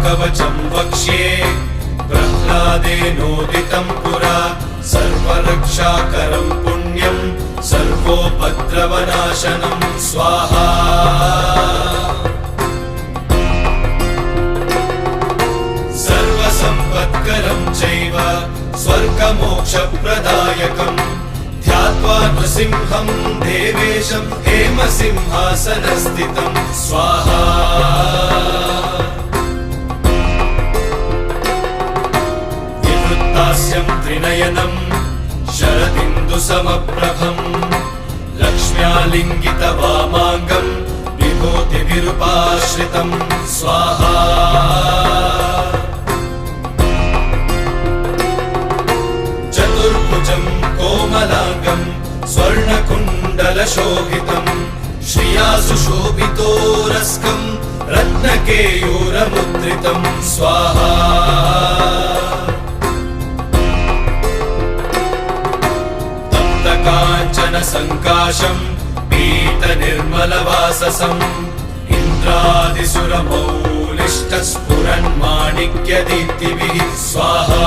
कवचं वक्ष्ये प्रह्लादेनोदितं पुरा सर्वरक्षाकरं पुण्यं सर्वोपद्रवनाशनं स्वाहा सर्वसम्पत्करं चैव स्वर्गमोक्षप्रदायकं ध्यात्वा नृसिंहं देवेशं हेमसिंहासनस्थितं स्वाहा विवृत्तास्यं त्रिनयनं शरदिन्दुसमप्रभं लक्ष्म्यालिङ्गितवामाङ्गं विभूतिभिरुपाश्रितं स्वाहा चतुर्भुजं कोमलाङ्गं स्वर्णकुण्डलशोभितं श्रिया सुशोभितोरस्कं रत्नकेयूरमुद्रितं स्वाहा तप्तकाञ्चनसङ्काशं पीतनिर्मलवाससं इन्द्रादिसुरमौलिष्टस्फुरन्माणिक्यदीप्तिभिः स्वाहा।